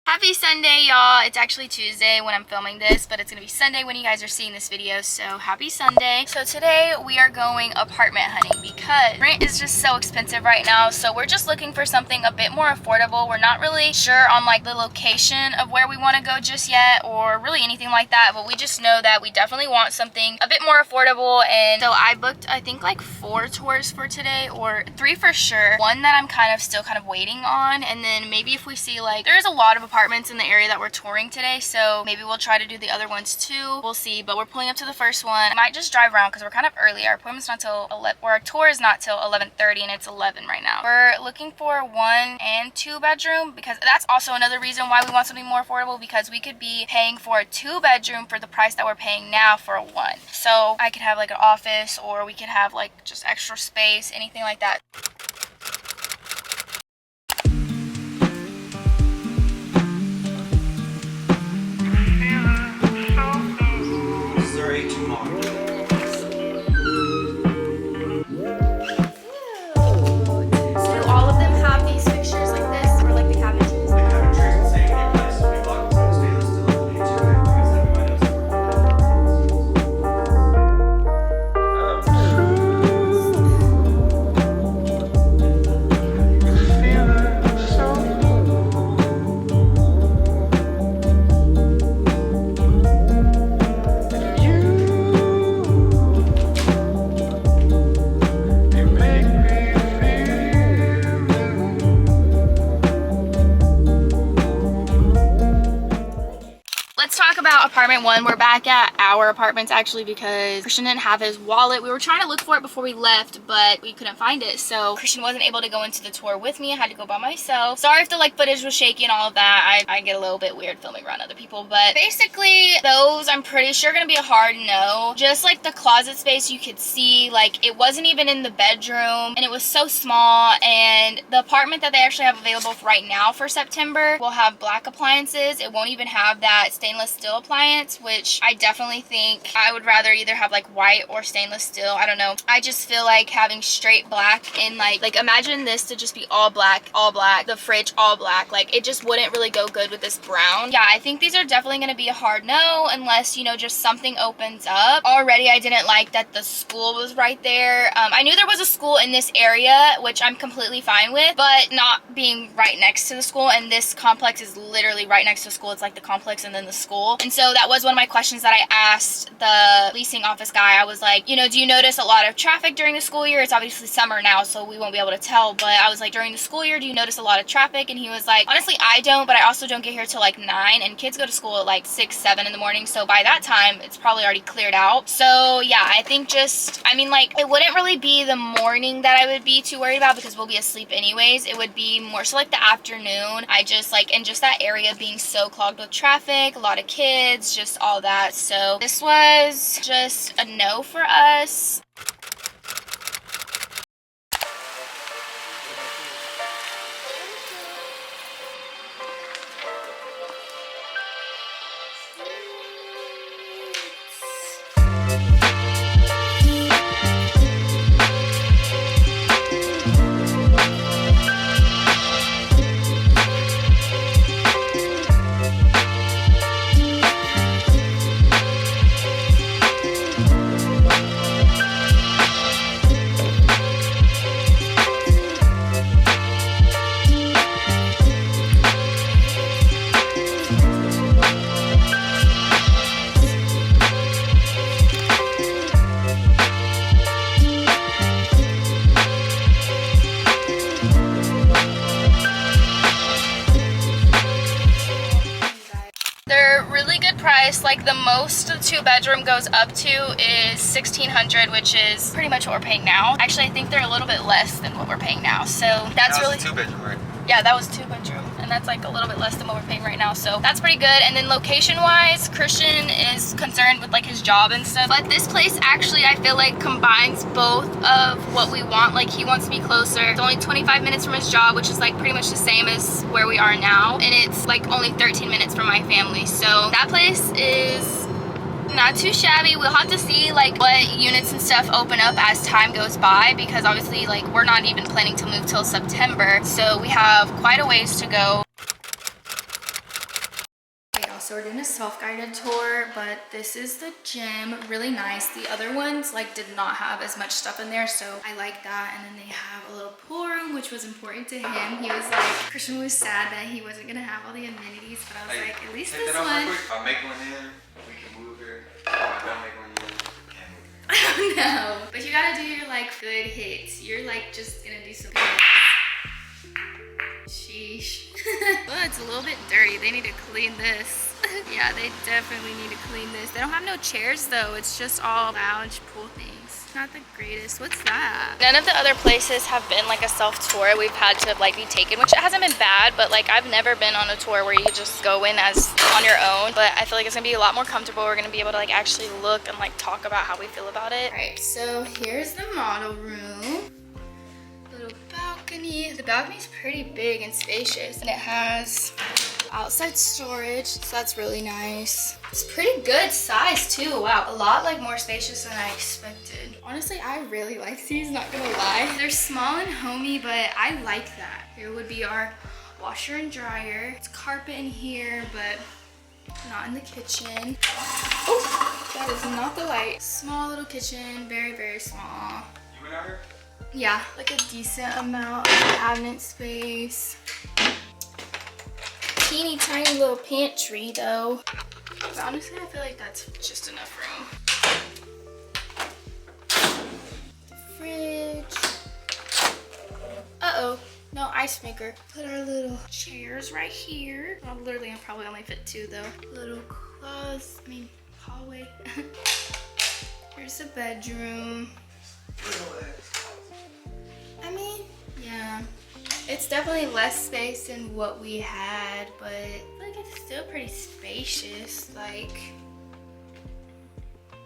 Happy Sunday, y'all. It's actually Tuesday when I'm filming this, but it's gonna be Sunday when you guys are seeing this video, so happy Sunday. So today we are going apartment hunting because rent is just so expensive right now, so we're just looking for something a bit more affordable. We're not really sure on like the location of where we want to go just yet, or really anything like that, but we just know that we definitely want something a bit more affordable. And so I booked, I think, like 4 tours for today, or 3 for sure. One that I'm still waiting on, and then maybe if we see, like, there's a lot of apartments in the area that we're touring today, so maybe we'll try to do the other ones too. We'll see, but we're pulling up to the first one. I might just drive around because we're kind of early. Our appointment's not till 11, or our tour is not till 11:30, and it's 11 right now. We're looking for 1 and 2 bedroom because that's also another reason why we want something more affordable, because we could be paying for a 2 bedroom for the price that we're paying now for a 1. So I could have like an office, or we could have like just extra space, anything like that. Apartment 1, we're back at our apartments actually because Christian didn't have his wallet. We were trying to look for it before we left, but we couldn't find it, so Christian wasn't able to go into the tour with me. I had to go by myself. Sorry if the like footage was shaky and all of that. I get a little bit weird filming around other people, but basically those I'm pretty sure gonna be a hard no. Just like the closet space, you could see like it wasn't even in the bedroom, and it was so small. And the apartment that they actually have available right now for September will have black appliances. It won't even have that stainless steel appliance, which I definitely think I would rather either have like white or stainless steel. I don't know. I just feel like having straight black in like imagine this to just be all black, the fridge all black. Like it just wouldn't really go good with this brown. Yeah, I think these are definitely going to be a hard no unless, you know, just something opens up. Already I didn't like that the school was right there. I knew there was a school in this area, which I'm completely fine with, but not being right next to the school. And this complex is literally right next to the school. It's like the complex and then the school. And so that was one of my questions that I asked the leasing office guy. I was like, you know, do you notice a lot of traffic during the school year? It's obviously summer now, so we won't be able to tell, but I was like, during the school year, do you notice a lot of traffic? And he was like, honestly, I don't, but I also don't get here till like 9, and kids go to school at like 6, 7 in the morning, so by that time, it's probably already cleared out. So yeah, I think just, I mean, like, it wouldn't really be the morning that I would be too worried about because we'll be asleep anyways. It would be more so like the afternoon. I just like, and just that area being so clogged with traffic, a lot of kids, just all that. So this was just a no for us. price. Like the most the 2-bedroom goes up to is $1,600, which is pretty much what we're paying now. Actually, I think they're a little bit less than what we're paying now. So that's really 2-bedroom, right? Yeah, that was 2-bedroom, and that's like a little bit less than what we're paying right now. So that's pretty good. And then location-wise, Christian is concerned with like his job and stuff. But this place actually, I feel like combines both of what we want. Like he wants to be closer. It's only 25 minutes from his job, which is like pretty much the same as where we are now. And it's like only 13 minutes from my family. So that place is not too shabby. We'll have to see like what units and stuff open up as time goes by, because obviously like we're not even planning to move till September, so we have quite a ways to go. So we're doing a self-guided tour, but this is the gym, really nice. The other ones like did not have as much stuff in there, so I like that. And then they have a little pool room, which was important to him. He was like, Christian was sad that he wasn't gonna have all the amenities, but I was like, at least this one. I'll make one in, we can move here. I don't make one in, can't move here. I don't know, but you gotta do your like good hits. You're like just gonna do some good hits. Sheesh. Well, it's a little bit dirty. They need to clean this. Yeah, they definitely need to clean this. They don't have no chairs though. It's just all lounge pool things. Not the greatest. What's that? None of the other places have been like a self-tour. We've had to like be taken, which hasn't been bad, but like I've never been on a tour where you just go in as on your own. But I feel like it's gonna be a lot more comfortable. We're gonna be able to like actually look and like talk about how we feel about it. All right, so here's the model room. Little balcony. The balcony's pretty big and spacious, and it has outside storage, so that's really nice. It's pretty good size too. Wow, a lot like more spacious than I expected. Honestly, I really like these, not gonna lie. They're small and homey, but I like that. Here would be our washer and dryer. It's carpet in here, but not in the kitchen. Oh, that is not the light. Small little kitchen, very, very small. You went out here? Yeah, like a decent amount of cabinet space. Teeny tiny little pantry though. But honestly, I feel like that's just enough room. Fridge. Uh-oh, no ice maker. Put our little chairs right here. Well, literally, I'll probably only fit 2 though. Little hallway. Here's the bedroom. I mean, yeah. It's definitely less space than what we had, but I feel like it's still pretty spacious. Like,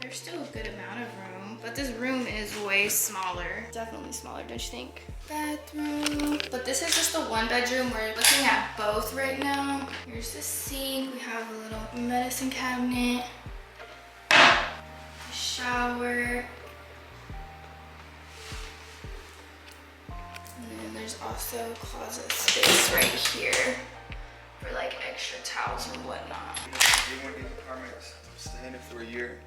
there's still a good amount of room, but this room is way smaller. Definitely smaller, don't you think? Bathroom. But this is just the 1-bedroom. We're looking at both right now. Here's the sink. We have a little medicine cabinet, a shower. There's also closet space right here for like extra towels and whatnot. You want these apartments, stay in it for a year,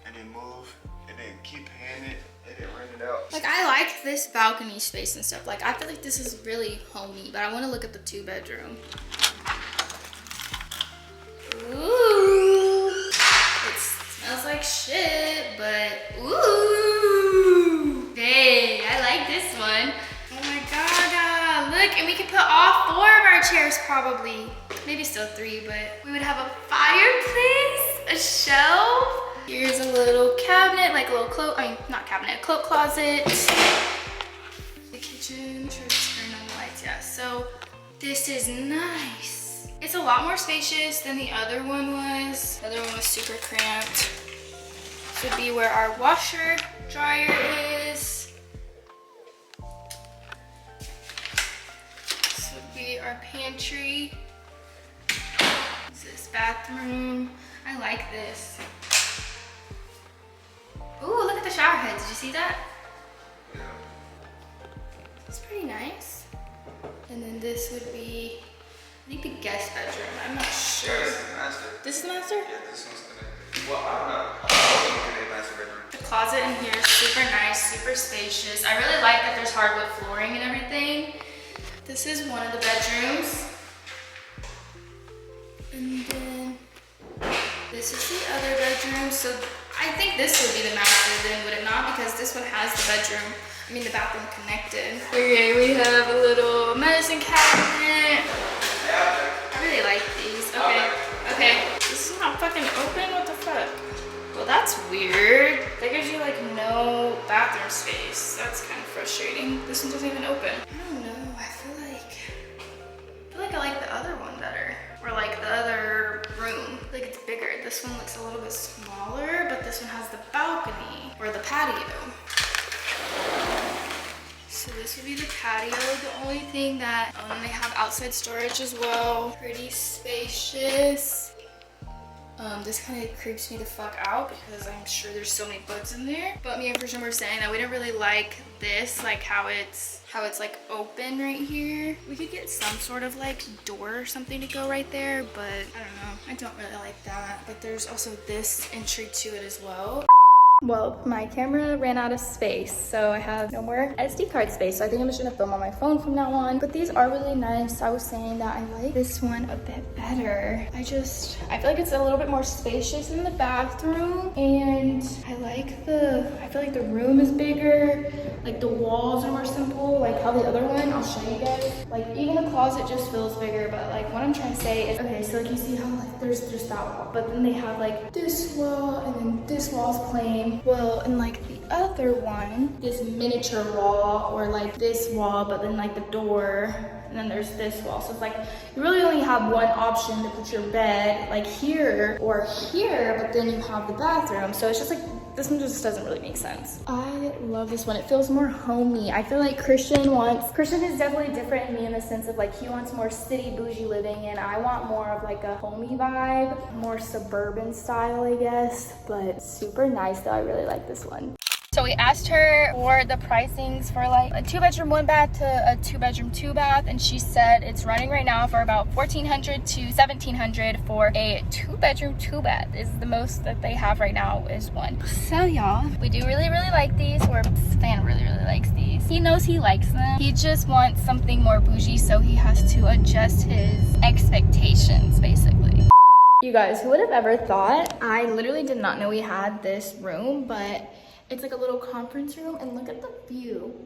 and then move, and then keep paying it, and then rent it out. Like I like this balcony space and stuff. Like I feel like this is really homey, but I want to look at the 2-bedroom. Ooh, it smells like shit, but ooh, hey, I like this one. Oh my god, look, and we could put all 4 of our chairs probably. Maybe still 3, but we would have a fireplace, a shelf. Here's a little cabinet, like a little not cabinet, cloak closet. The kitchen, I'm sure it's turn on the lights, yeah. So this is nice. It's a lot more spacious than the other one was. The other one was super cramped. This would be where our washer, dryer is. Our pantry. This bathroom. I like this. Ooh, look at the shower heads. Did you see that? Yeah. It's pretty nice. And then this would be, I think, the guest bedroom. I'm not sure. Yeah, this is the master. This is the master? Yeah, this one's connected. Well, I don't know. I'm looking at master bedroom. The closet in here is super nice, super spacious. I really like that there's hardwood flooring and everything. This is one of the bedrooms. And then this is the other bedroom. So I think this would be the master then, would it not? Because this one has the the bathroom connected. Okay, we have a little medicine cabinet. I really like these. Okay. This is not fucking open? What the fuck? Well, that's weird. That gives you like no bathroom space. That's kind of frustrating. This one doesn't even open. I don't know. I feel like I like the other one better. Or like the other room. Like it's bigger. This one looks a little bit smaller, but this one has the balcony or the patio. So this would be the patio. The only thing that, oh, and they have outside storage as well. Pretty spacious. This kind of creeps me the fuck out because I'm sure there's so many bugs in there. But me and Christian were saying that we didn't really like this, like how it's like open right here. We could get some sort of like door or something to go right there, but I don't know. I don't really like that. But there's also this entry to it as well. Well, my camera ran out of space, so I have no more SD card space. So I think I'm just gonna film on my phone from now on. But these are really nice. I was saying that I like this one a bit better. I feel like it's a little bit more spacious in the bathroom, and I feel like the room is bigger. Like the walls are more simple, like how the other one, I'll show you guys. Like even the closet just feels bigger, but like what I'm trying to say is, okay, so like you see how like there's just that wall, but then they have like this wall and then this wall's plain. Well, and like the other one, this miniature wall or like this wall, but then like the door, and then there's this wall. So it's like you really only have one option to put your bed, like here or here, but then you have the bathroom. So it's just like, this one just doesn't really make sense. I love this one. It feels more homey. I feel like Christian is definitely different in me in the sense of like he wants more city bougie living, and I want more of like a homey vibe, more suburban style, I guess, but super nice though. I really like this one. So we asked her for the pricings for like a 2-bedroom 1-bath to a 2-bedroom 2-bath, and she said it's running right now for about $1,400 to $1,700 for a 2-bedroom 2-bath. Is the most that they have right now is one. So y'all, we do really like these, or Savannah really likes these. He knows he likes them. He just wants something more bougie, so he has to adjust his expectations basically. You guys, who would have ever thought? I literally did not know we had this room, but it's like a little conference room, and look at the view.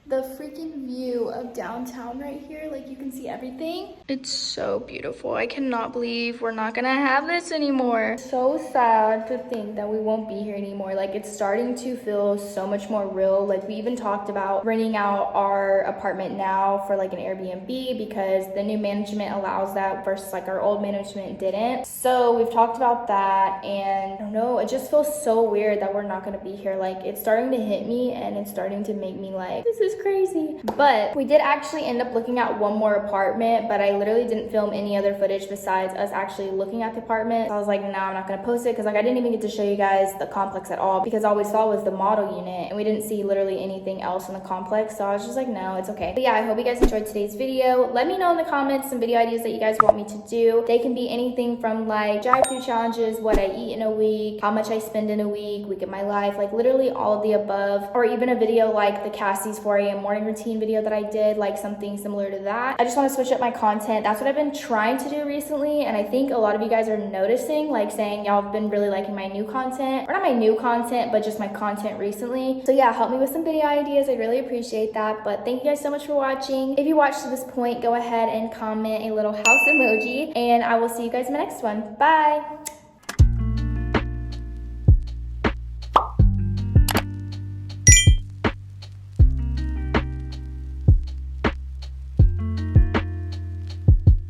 The freaking view of downtown right here, like you can see everything. It's so beautiful. I cannot believe we're not gonna have this anymore. So sad to think that we won't be here anymore. Like it's starting to feel so much more real. Like we even talked about renting out our apartment now for like an Airbnb because the new management allows that versus like our old management didn't. So we've talked about that, and I don't know, it just feels so weird that we're not gonna be here. Like it's starting to hit me, and it's starting to make me like, this is crazy. But we did actually end up looking at one more apartment, but I literally didn't film any other footage besides us actually looking at the apartment. So I was like, no, I'm not gonna post it because like I didn't even get to show you guys the complex at all because all we saw was the model unit and we didn't see literally anything else in the complex. So I was just like, no, it's okay. But yeah, I hope you guys enjoyed today's video. Let me know in the comments some video ideas that you guys want me to do. They can be anything from like drive-through challenges, what I eat in a week, how much I spend in a week of my life, like literally all of the above, or even a video like the Cassie's 4 a.m. morning routine video that I did, like something similar to that. I just want to switch up my content. That's what I've been trying to do recently, and I think a lot of you guys are noticing, like saying y'all have been really liking my new content, or not my new content, but just my content recently. So yeah, help me with some video ideas. I'd really appreciate that. But thank you guys so much for watching. If you watched to this point, go ahead and comment a little house emoji, and I will see you guys in the next one. Bye.